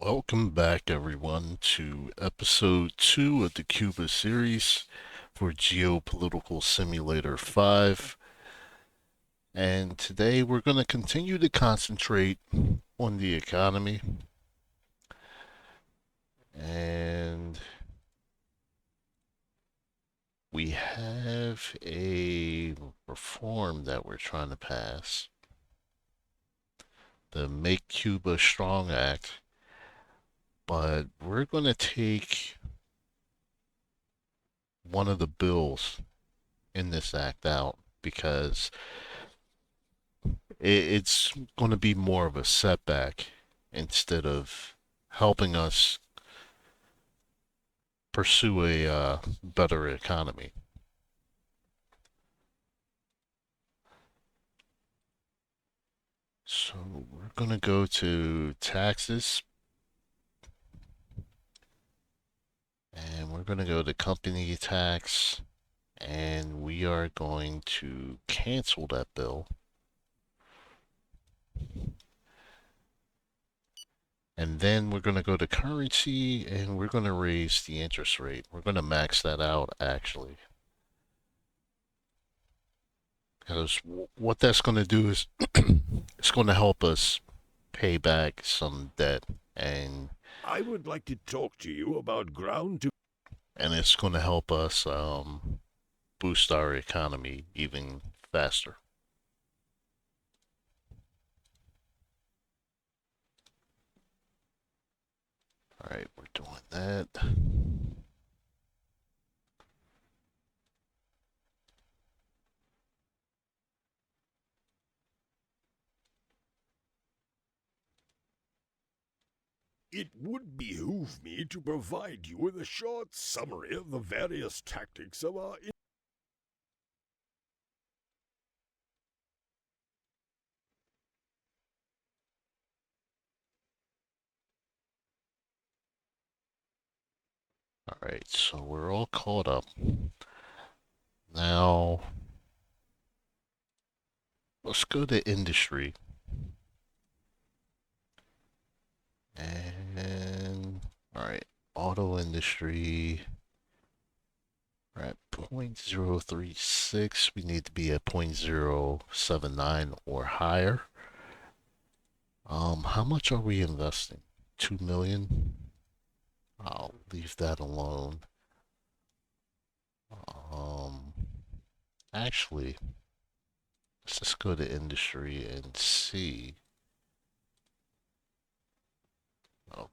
Welcome back, everyone, to episode 2 of the Cuba series for Geopolitical Simulator 5. And today we're going to continue to concentrate on the economy. And we have a reform that we're trying to pass, the Make Cuba Strong Act. But we're going to take one of the bills in this act out because it's going to be more of a setback instead of helping us pursue a better economy. So we're going to go to taxes, and we're going to go to company tax, and we are going to cancel that bill. And then we're going to go to currency, and we're going to raise the interest rate. We're going to max that out, actually. Because what that's going to do is it's going to help us pay back some debt, and I would like to talk to you about ground to. and it's going to help us boost our economy even faster. All right, we're doing that. It would behoove me to provide you with a short summary of the various tactics of our. All right, so we're all caught up. Now, let's go to industry. And, all right, auto industry. We're at 0.036. We need to be at 0.079 or higher. How much are we investing? 2 million? I'll leave that alone. Um, actually, let's just go to industry and see. Oh,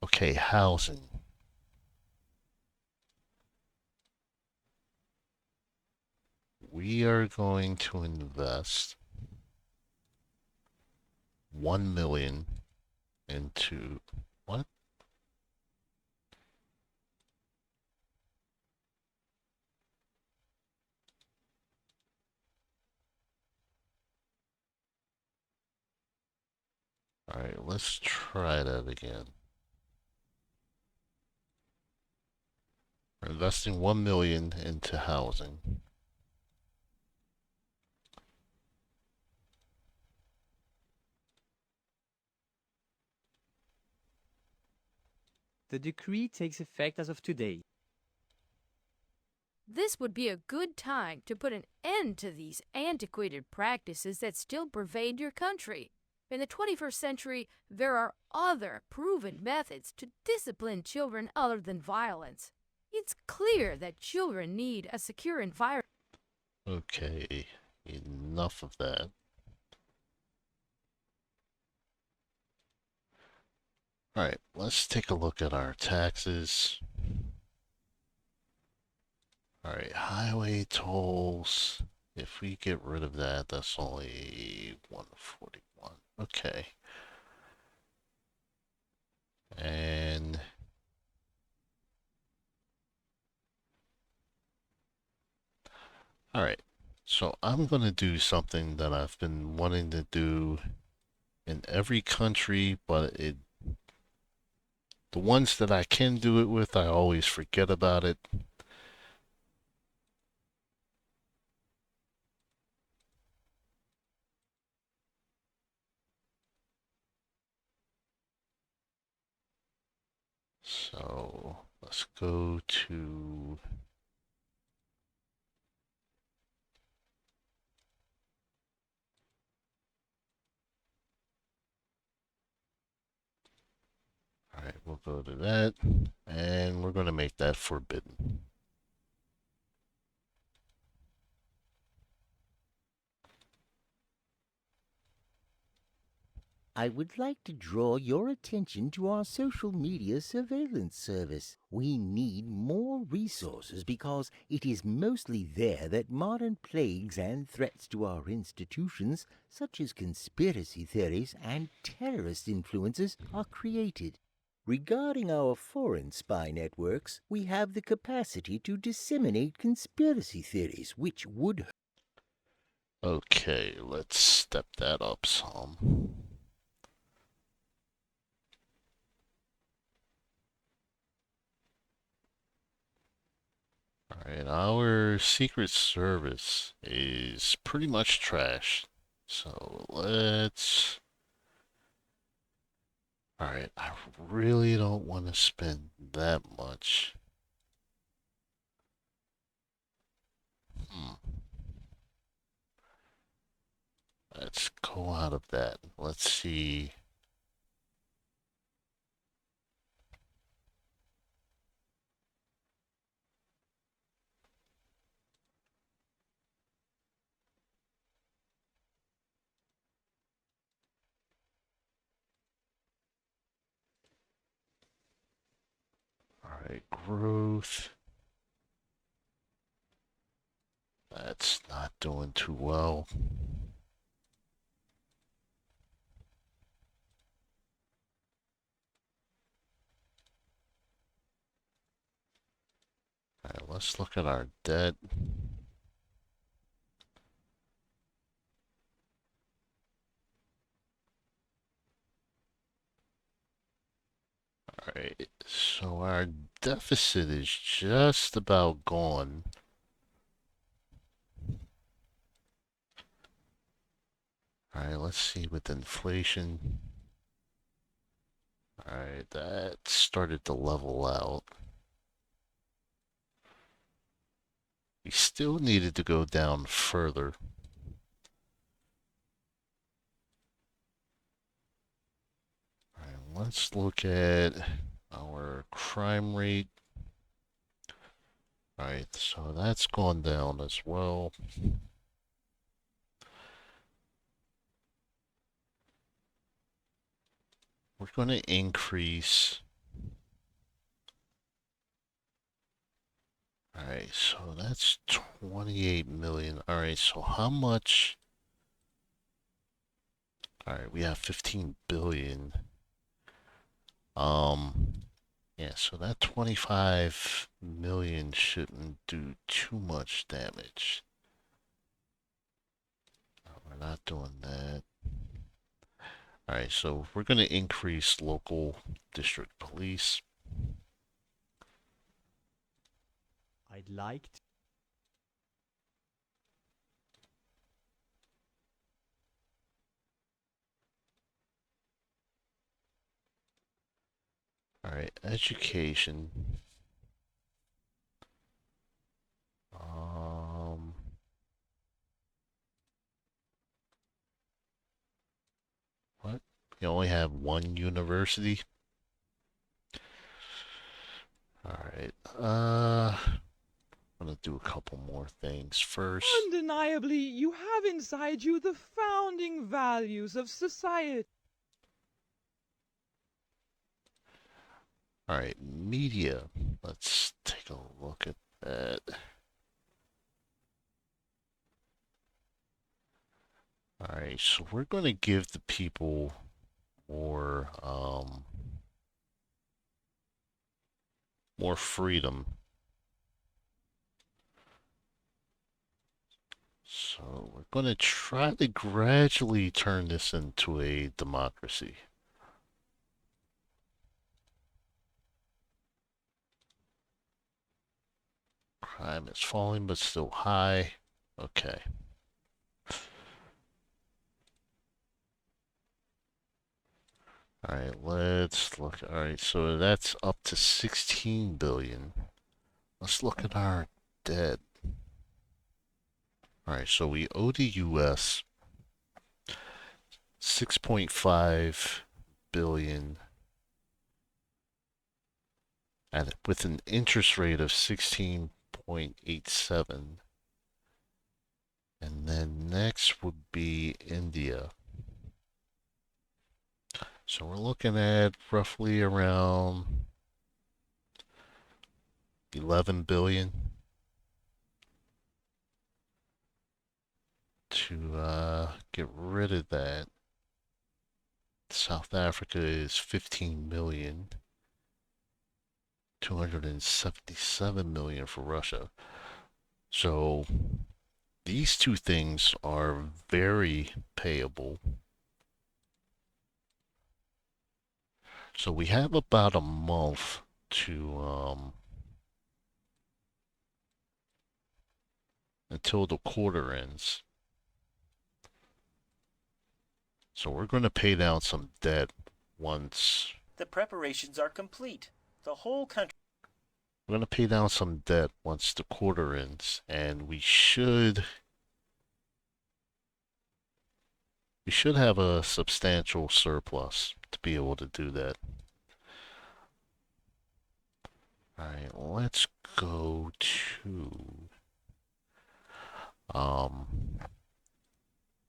okay, housing. We are going to invest 1 million into what? All right, let's try that again. We're investing 1 million into housing. The decree takes effect as of today. This would be a good time to put an end to these antiquated practices that still pervade your country. In the 21st century, there are other proven methods to discipline children other than violence. It's clear that children need a secure environment. Okay, enough of that. All right, let's take a look at our taxes. All right, highway tolls. If we get rid of that, that's only 141. Okay. And all right. So I'm going to do something that I've been wanting to do in every country, but the ones that I can do it with, I always forget about it. So let's go to all right, we'll go to that, and we're going to make that forbidden. I would like to draw your attention to our social media surveillance service. We need more resources because it is mostly there that modern plagues and threats to our institutions, such as conspiracy theories and terrorist influences, are created. Regarding our foreign spy networks, we have the capacity to disseminate conspiracy theories, which would... Okay, let's step that up some. Alright, our Secret Service is pretty much trash. So let's... Alright, I really don't want to spend that much. Hmm. Let's go out of that. Let's see. Alright, growth. That's not doing too well. Alright, let's look at our debt. Alright, so our deficit is just about gone. Alright, let's see with inflation. Alright, that started to level out. We still needed to go down further. Alright, let's look at our crime rate. Alright, so that's gone down as well. We're going to increase. Alright, so that's 28 million. Alright, so how much? Alright, we have 15 billion. Yeah, so that 25 million shouldn't do too much damage. We're not doing that. Alright, so we're going to increase local district police. I'd like to. Alright, education. What? You only have one university? Alright, I'm gonna do a couple more things first. Undeniably, you have inside you the founding values of society. Alright, media. Let's take a look at that. Alright, so we're going to give the people more, more freedom. So we're going to try to gradually turn this into a democracy. Crime is falling, but still high. Okay. Alright, let's look. Alright, so that's up to 16 billion. Let's look at our debt. Alright, so we owe the US 6.5 billion and with an interest rate of 16.87. And then next would be India. So we're looking at roughly around 11 billion to get rid of that. South Africa is 15 million. 277 million for Russia. So these two things are very payable. So we have about a month to until the quarter ends. So we're going to pay down some debt once. The preparations are complete. The whole country. We're going to pay down some debt once the quarter ends, and we should have a substantial surplus to be able to do that. Alright, let's go to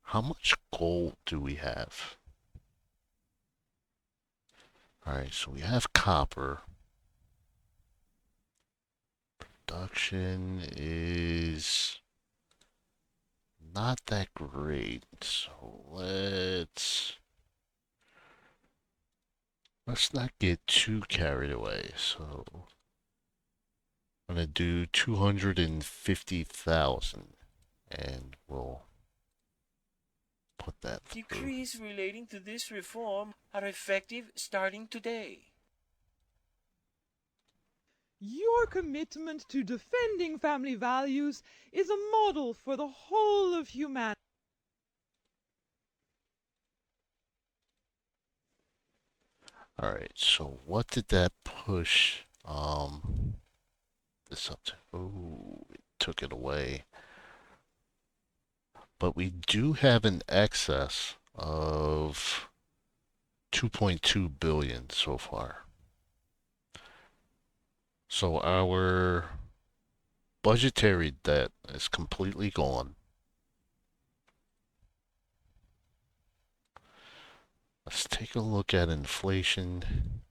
how much gold do we have? Alright, so we have copper. Production is not that great, so let's not get too carried away. So I'm gonna do 250,000 and we'll put that through. Decrees relating to this reform are effective starting today. Your commitment to defending family values is a model for the whole of humanity. Alright, so what did that push this up to? Oh, it took it away. But we do have an excess of 2.2 billion so far. So our budgetary debt is completely gone. Let's take a look at inflation.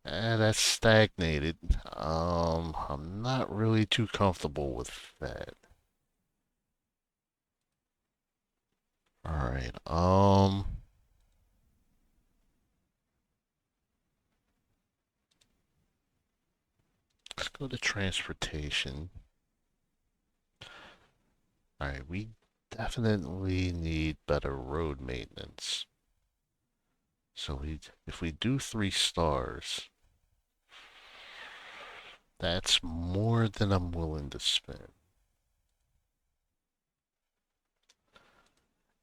That's stagnated. I'm not really too comfortable with that. Alright, let's go to transportation. Alright, we definitely need better road maintenance. So if we do 3 stars, that's more than I'm willing to spend.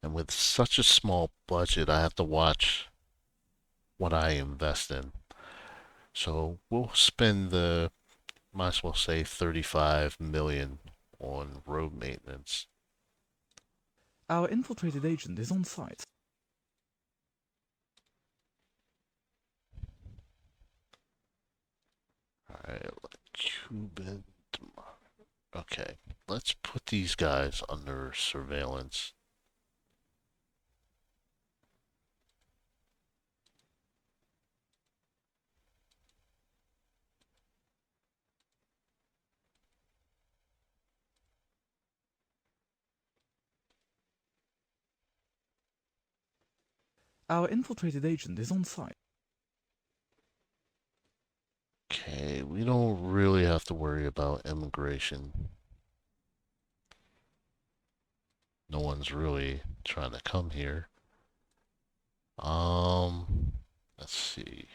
And with such a small budget, I have to watch what I invest in. So we'll spend might as well say 35 million on road maintenance. Our infiltrated agent is on site. Alright, Cuban. Okay, let's put these guys under surveillance. Our infiltrated agent is on site. Okay, we don't really have to worry about immigration. No one's really trying to come here. Let's see.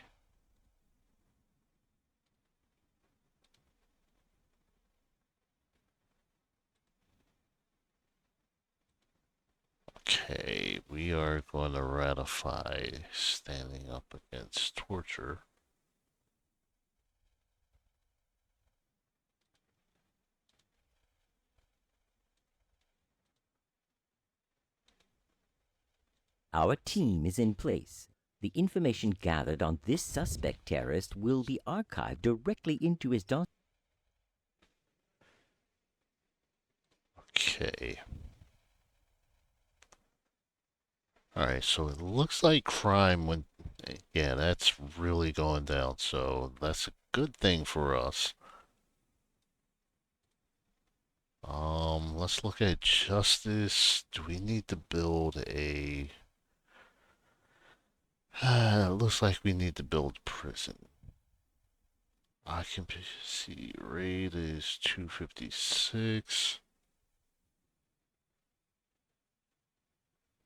Okay, we are going to ratify standing up against torture. Our team is in place. The information gathered on this suspect terrorist will be archived directly into his dossier. Okay. Alright, so it looks like crime went... Yeah, that's really going down, so that's a good thing for us. Let's look at justice. Do we need to build a... It looks like we need to build prison. Occupancy rate is 256.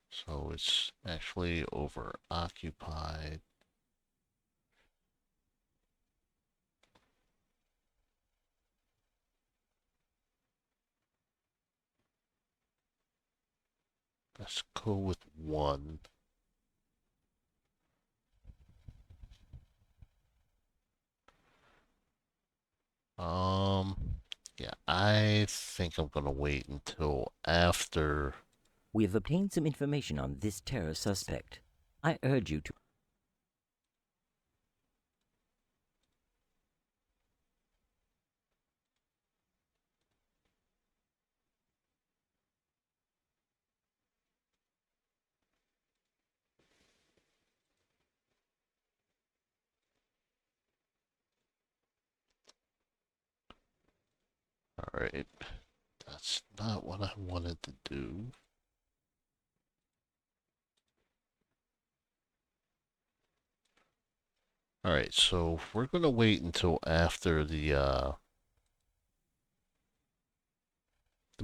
So it's actually over occupied. Let's go with 1. Yeah, I think I'm gonna wait until after. We have obtained some information on this terror suspect. I urge you to... Alright, that's not what I wanted to do. Alright, so we're gonna wait until after the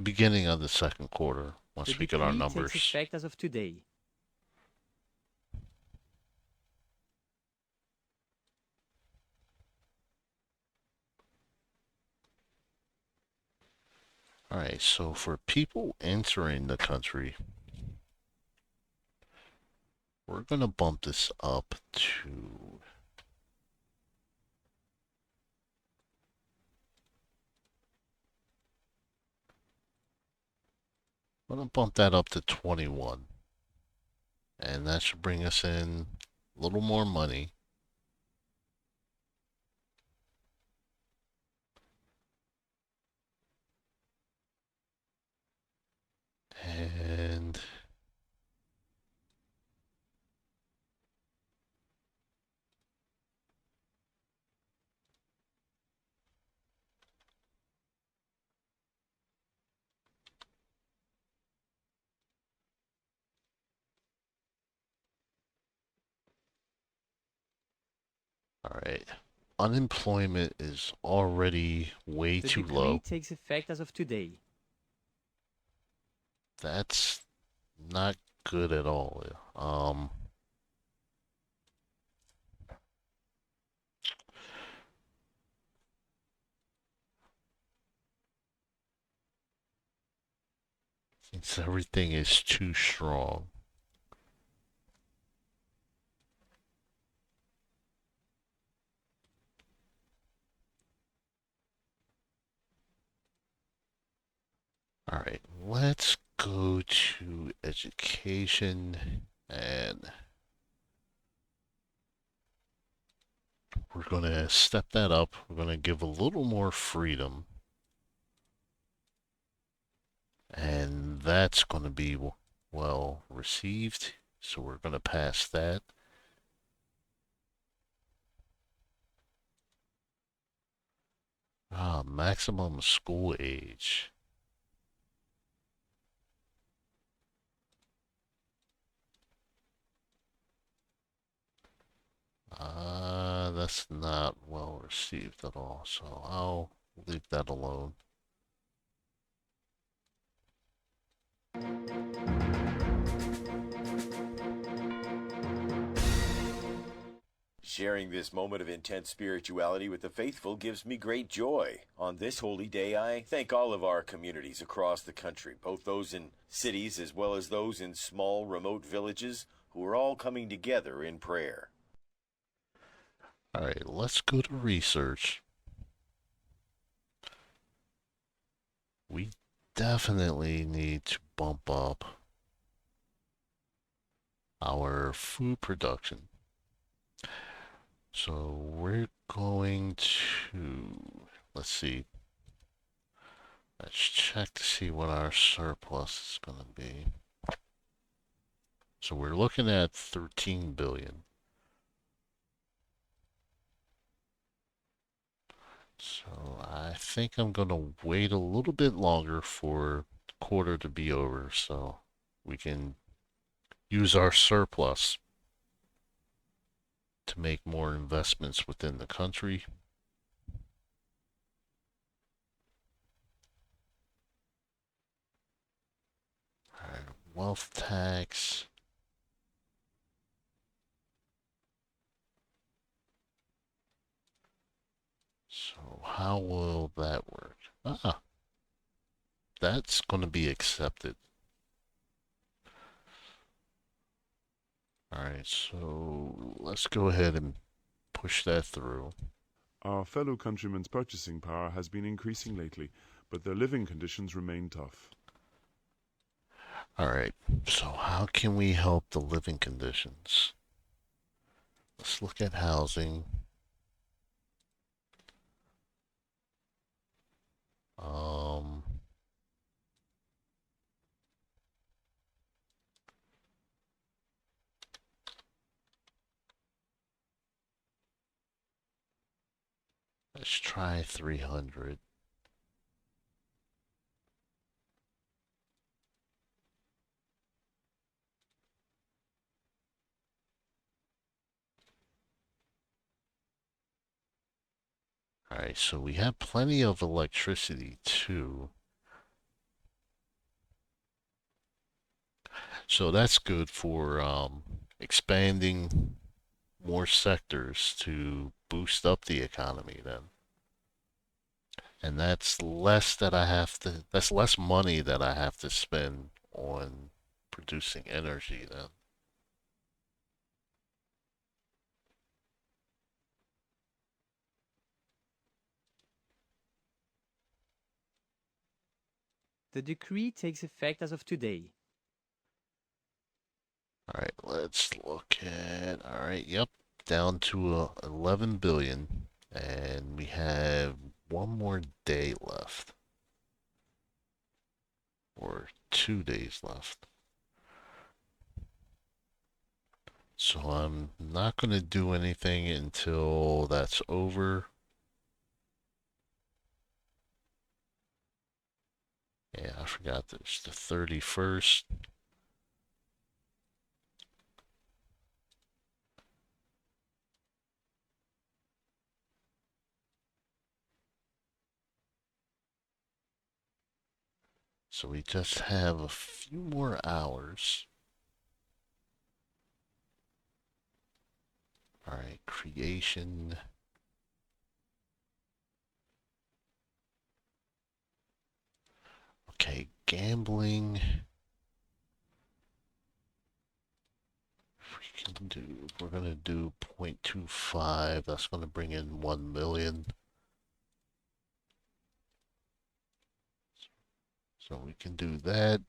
beginning of the second quarter, once The we get our decree numbers. takes effect as of today. Alright, so for people entering the country, we're gonna bump this up to... I'm gonna bump that up to 21. And that should bring us in a little more money. And alright. Unemployment is already way The too decree low. takes effect as of today. That's not good at all. Since everything is too strong. Alright, let's go to education and we're going to step that up. We're going to give a little more freedom. And that's going to be well received. So we're going to pass that. Maximum school age. That's not well received at all, so I'll leave that alone. Sharing this moment of intense spirituality with the faithful gives me great joy. On this holy day, I thank all of our communities across the country, both those in cities as well as those in small, remote villages, who are all coming together in prayer. Alright, let's go to research. We definitely need to bump up our food production. So we're going to, let's see, let's check to see what our surplus is going to be. So we're looking at 13 billion. So I think I'm going to wait a little bit longer for the quarter to be over so we can use our surplus to make more investments within the country. Alright, wealth tax. So how will that work? That's going to be accepted. Alright, so let's go ahead and push that through. Our fellow countrymen's purchasing power has been increasing lately, but their living conditions remain tough. Alright, so how can we help the living conditions? Let's look at housing. Let's try 300. Alright, so we have plenty of electricity too. So that's good for expanding more sectors to boost up the economy then. And that's less that's less money that I have to spend on producing energy then. The decree takes effect as of today. Alright, let's look at, alright, yep, down to 11 billion, and we have one more day left, or 2 days left. So I'm not going to do anything until that's over. Yeah, I forgot there's the 31st. So we just have a few more hours. Alright, creation. Okay, gambling. We're gonna do 0.25. That's gonna bring in 1 million. So we can do that.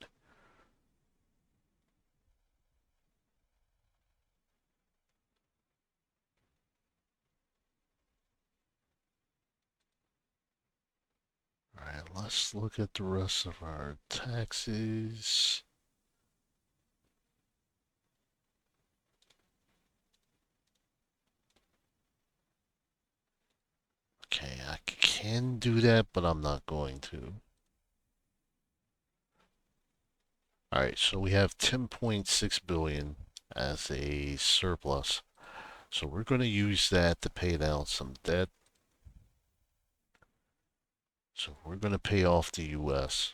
Alright, let's look at the rest of our taxes. Okay, I can do that, but I'm not going to. Alright, so we have 10.6 billion as a surplus. So we're going to use that to pay down some debt. So we're going to pay off the US.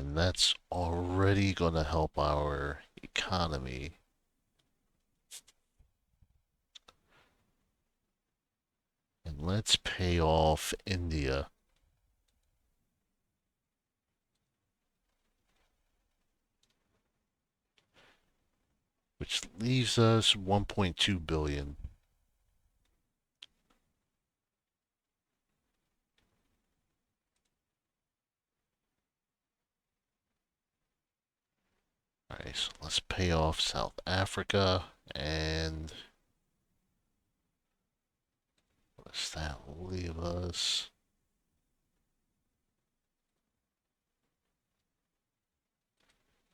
And that's already going to help our economy. And let's pay off India. Which leaves us 1.2 billion. Alright, so let's pay off South Africa, and what does that leave us?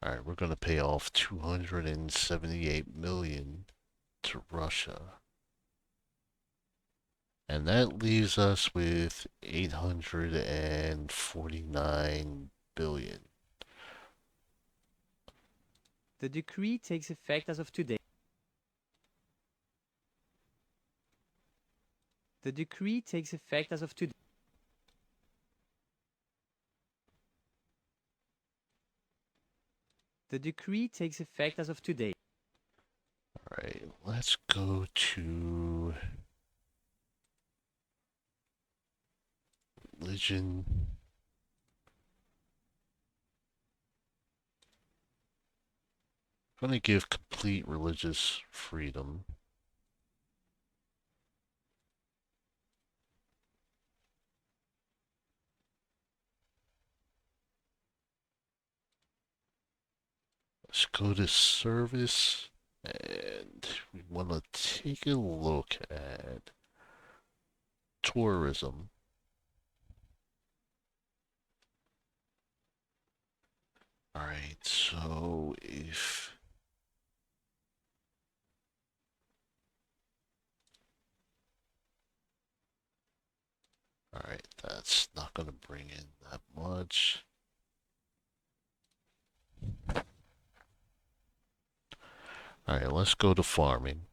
Alright, we're going to pay off 278 million to Russia. And that leaves us with 849 billion. The decree takes effect as of today. The decree takes effect as of today. The decree takes effect as of today. Alright, let's go to religion. I'm going to give complete religious freedom. Let's go to service, and we want to take a look at tourism. Alright, so if alright, that's not going to bring in that much. Alright, let's go to farming.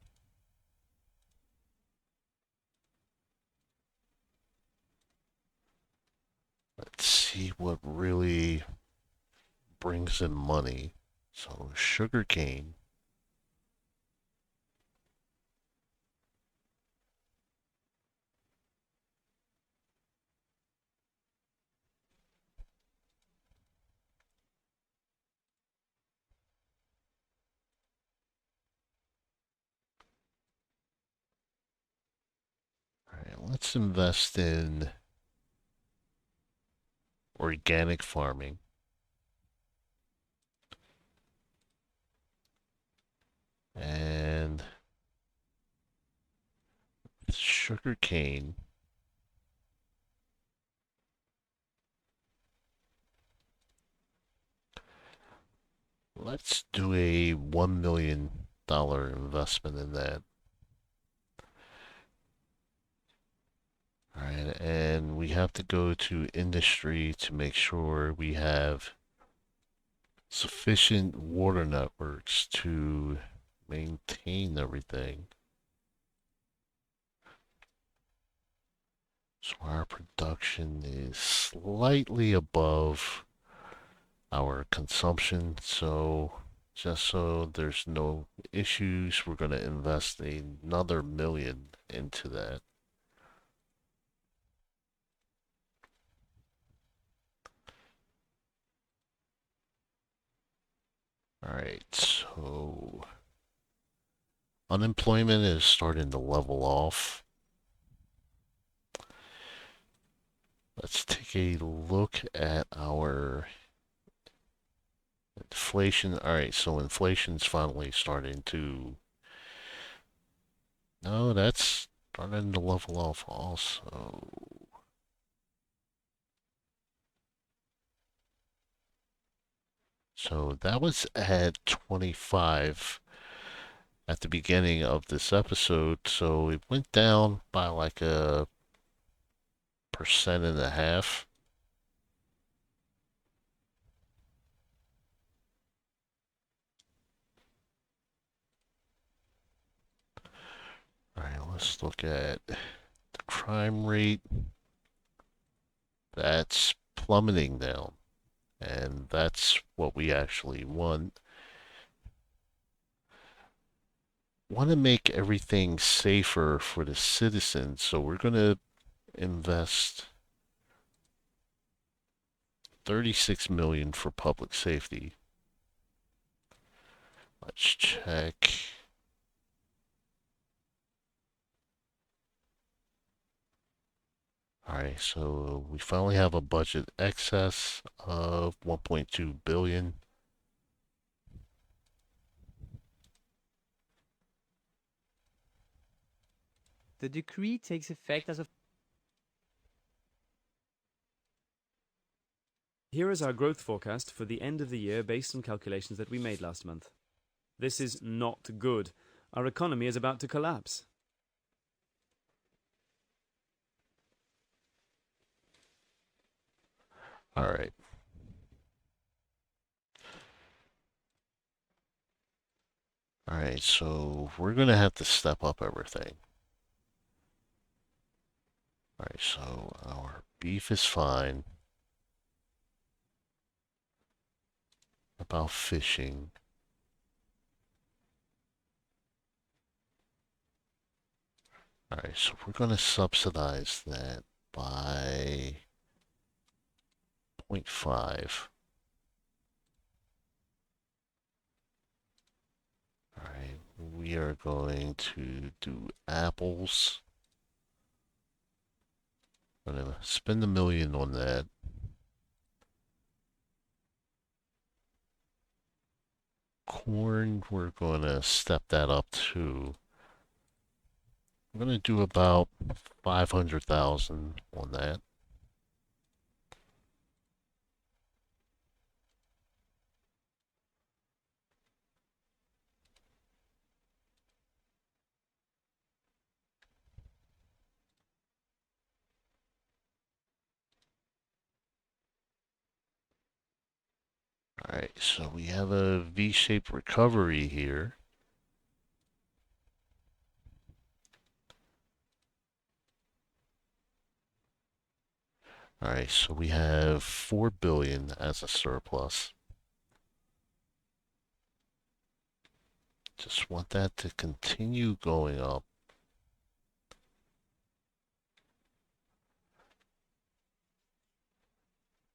Let's see what really brings in money. So, sugarcane. Alright, let's invest in organic farming. And sugarcane. Let's do a $1 million investment in that. Alright, and we have to go to industry to make sure we have sufficient water networks to maintain everything. So our production is slightly above our consumption, so just so there's no issues, we're going to invest another $1 million into that. Alright, so unemployment is starting to level off. Let's take a look at our inflation. Alright, so inflation's finally starting to... No, that's starting to level off also. So that was at 25 at the beginning of this episode. So it went down by like 1.5%. Alright, let's look at the crime rate. That's plummeting down. And that's what we actually want. Want to make everything safer for the citizens, so we're going to invest 36 million for public safety. Let's check. Alright, so we finally have a budget excess of 1.2 billion. The decree takes effect as of... Here is our growth forecast for the end of the year based on calculations that we made last month. This is not good. Our economy is about to collapse. Alright. Alright, so we're going to have to step up everything. Alright, so our beef is fine. About fishing. Alright, so we're going to subsidize that by 0.5. Alright, we are going to do apples. I'm going to spend $1 million on that. Corn, we're going to step that up too. I'm going to do about 500,000 on that. Alright, so we have a V-shaped recovery here. Alright, so we have 4 billion as a surplus. Just want that to continue going up.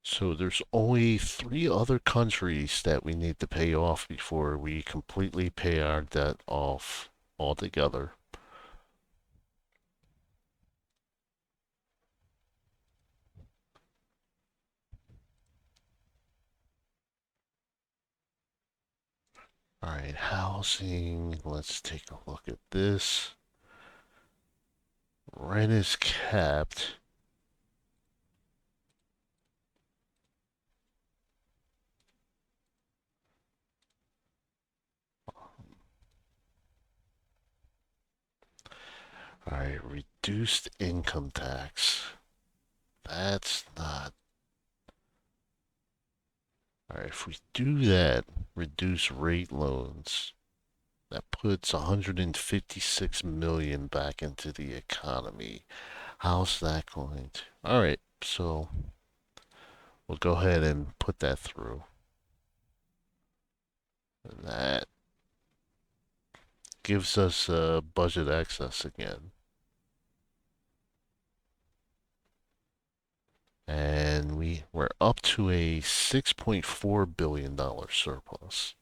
So there's only 3 other countries that we need to pay off before we completely pay our debt off altogether. Alright, housing. Let's take a look at this. Rent is capped. Alright, reduced income tax. That's not... Alright, if we do that, reduce rate loans, that puts 156 million back into the economy. How's that going to... Alright, so we'll go ahead and put that through. And that gives us a budget excess again. And we're up to a $6.4 billion surplus.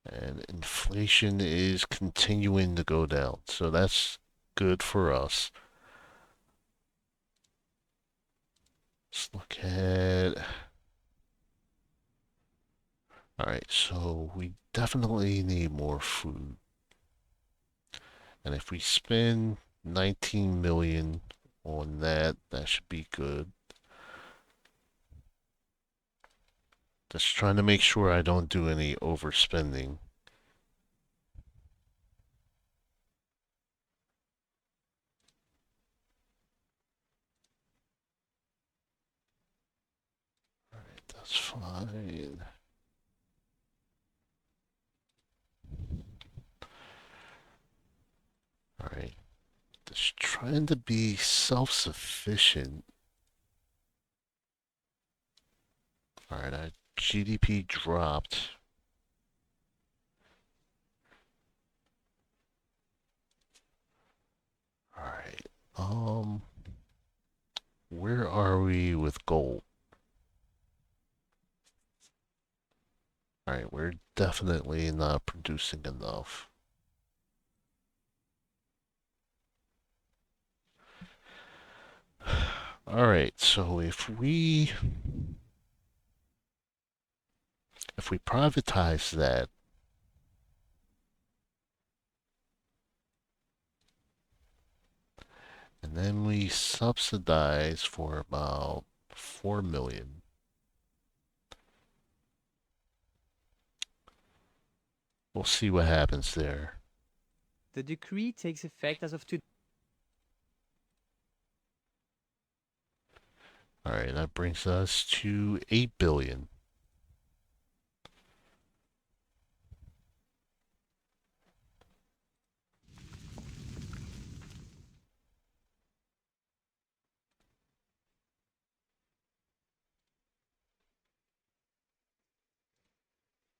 And inflation is continuing to go down, so that's good for us. Let's look at... Alright, so we definitely need more food. And if we spend 19 million on that, that should be good. Just trying to make sure I don't do any overspending. Alright, that's fine. Alright, trying to be self-sufficient. Alright, our GDP dropped. Alright, where are we with gold? Alright, we're definitely not producing enough. Alright, so if we privatize that, and then we subsidize for about 4 million. We'll see what happens there. The decree takes effect as of today. Alright, that brings us to 8 billion.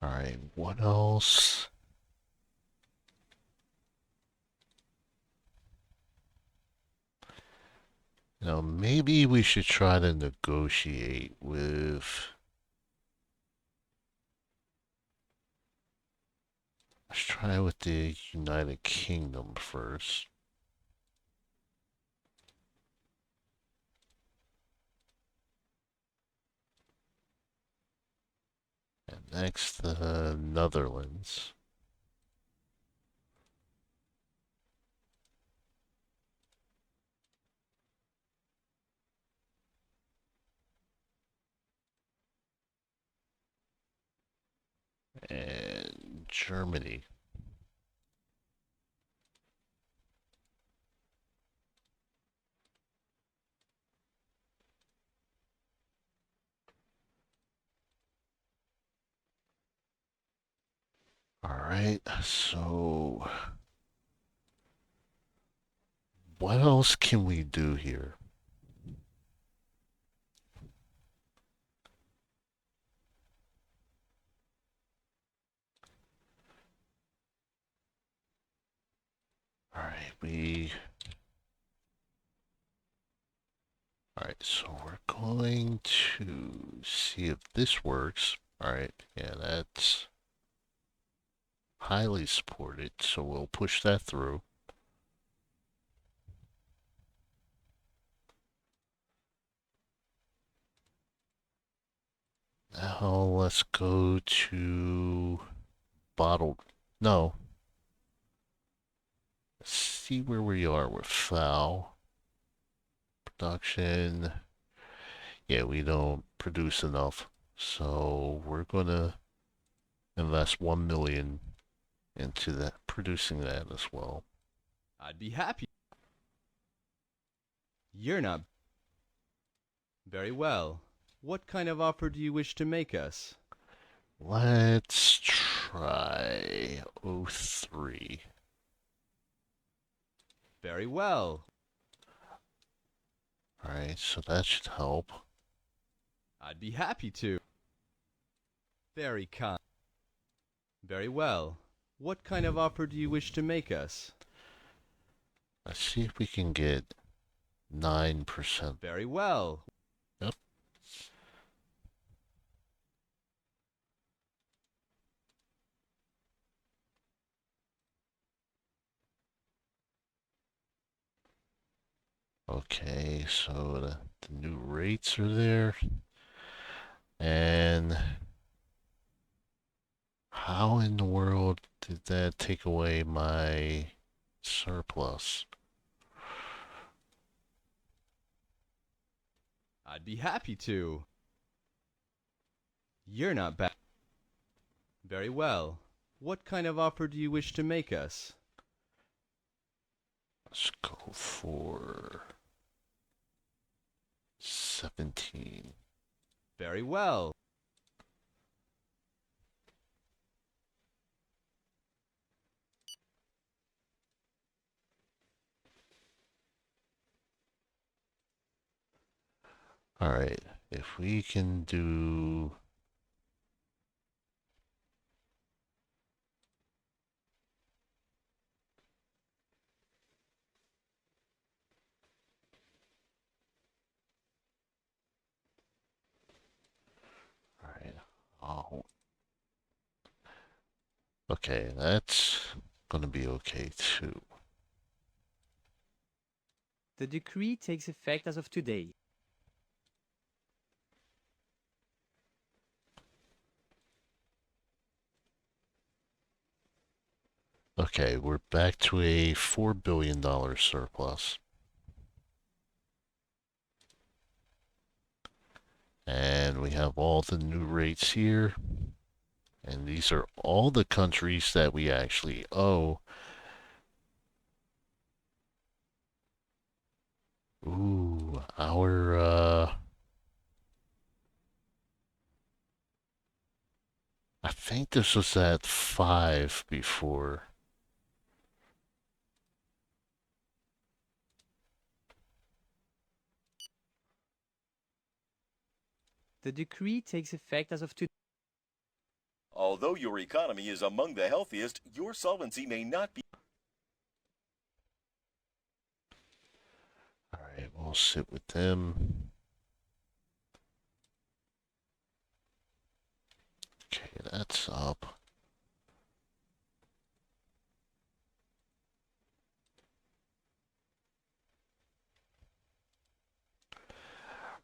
Alright, what else? You know, maybe we should try to negotiate with... Let's try with the United Kingdom first. And next, the Netherlands. And Germany. Alright, so... what else can we do here? Alright, Alright, so we're going to see if this works. Alright, yeah, that's highly supported, so we'll push that through. Now let's go to bottled. No. Let's see where we are with foul production. Yeah, we don't produce enough, so we're gonna invest 1 million into that, producing that as well. I'd be happy. You're not. Very well. What kind of offer do you wish to make us? Let's try 03. Very well. Alright, so that should help. I'd be happy to. Very kind. Very well. What kind of offer do you wish to make us? Let's see if we can get 9%. Very well. Yep. Okay, so the new rates are there. And how in the world did that take away my surplus? I'd be happy to. You're not bad. Very well. What kind of offer do you wish to make us? Let's go for 17. Very well. Alright, if we can do... Alright, oh. Okay, that's gonna be okay too. The decree takes effect as of today. Okay, we're back to a $4 billion surplus. And we have all the new rates here. And these are all the countries that we actually owe. Ooh, I think this was at 5 before. The decree takes effect as of today. Although your economy is among the healthiest, your solvency may not be. Alright, we'll sit with them. Okay, that's up.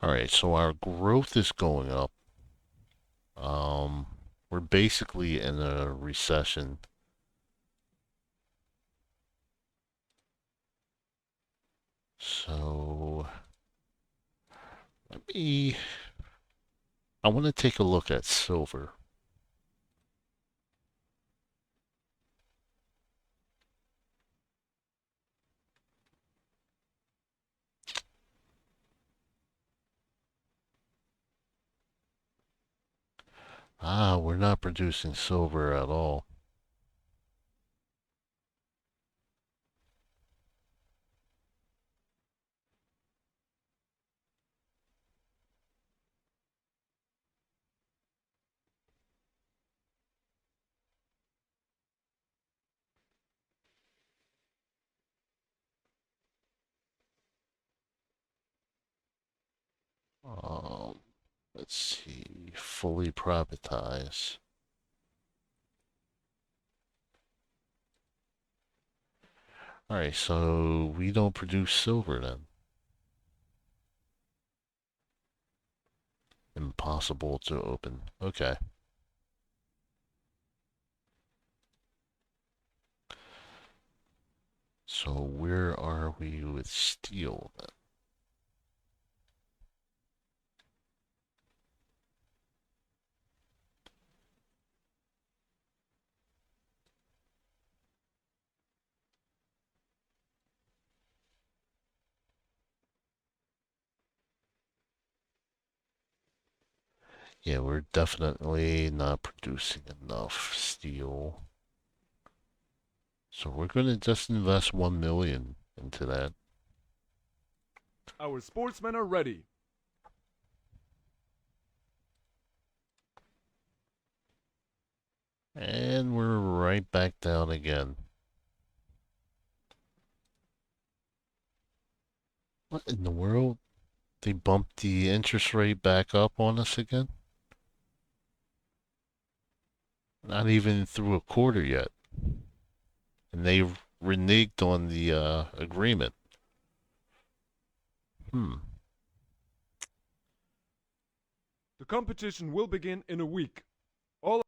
Alright, so our growth is going up. We're basically in a recession. So, I want to take a look at silver. Ah, we're not producing silver at all. Let's see, fully privatize. Alright, so we don't produce silver then. Impossible to open. Okay. So where are we with steel then? Yeah, we're definitely not producing enough steel. So we're gonna just invest 1 million into that. Our sportsmen are ready. And we're right back down again. What in the world? They bumped the interest rate back up on us again? Not even through a quarter yet. And they reneged on the agreement. The competition will begin in a week. All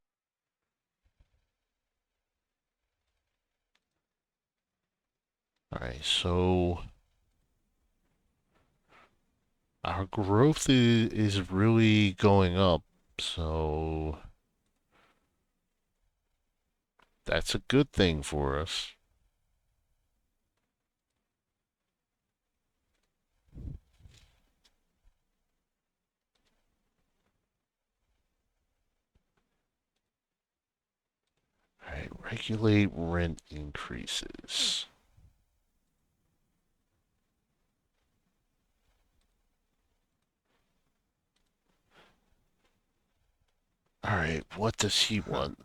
Alright, so our growth is really going up, so that's a good thing for us. Alright, regulate rent increases. Alright, what does he want?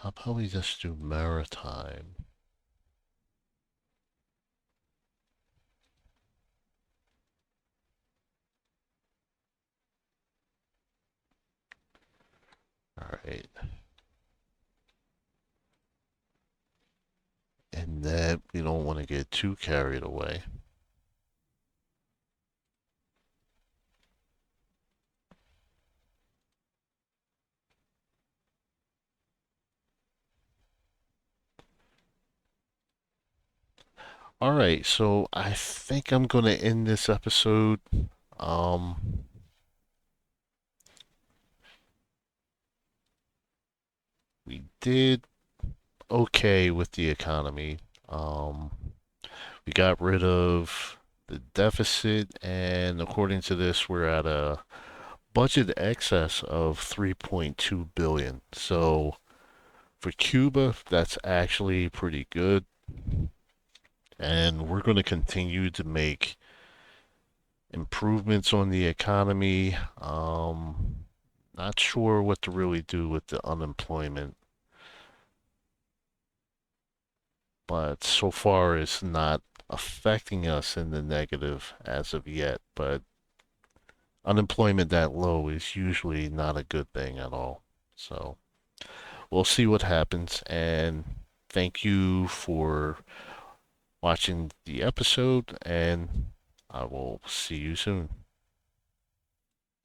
How about we just do maritime? Alright. And that we don't want to get too carried away. Alright, so I think I'm gonna end this episode. We did okay with the economy. We got rid of the deficit, and according to this, we're at a budget excess of 3.2 billion. So for Cuba, that's actually pretty good. And we're going to continue to make improvements on the economy. Not sure what to really do with the unemployment, but so far it's not affecting us in the negative as of yet. But unemployment that low is usually not a good thing at all. So we'll see what happens. And thank you for watching the episode, and I will see you soon.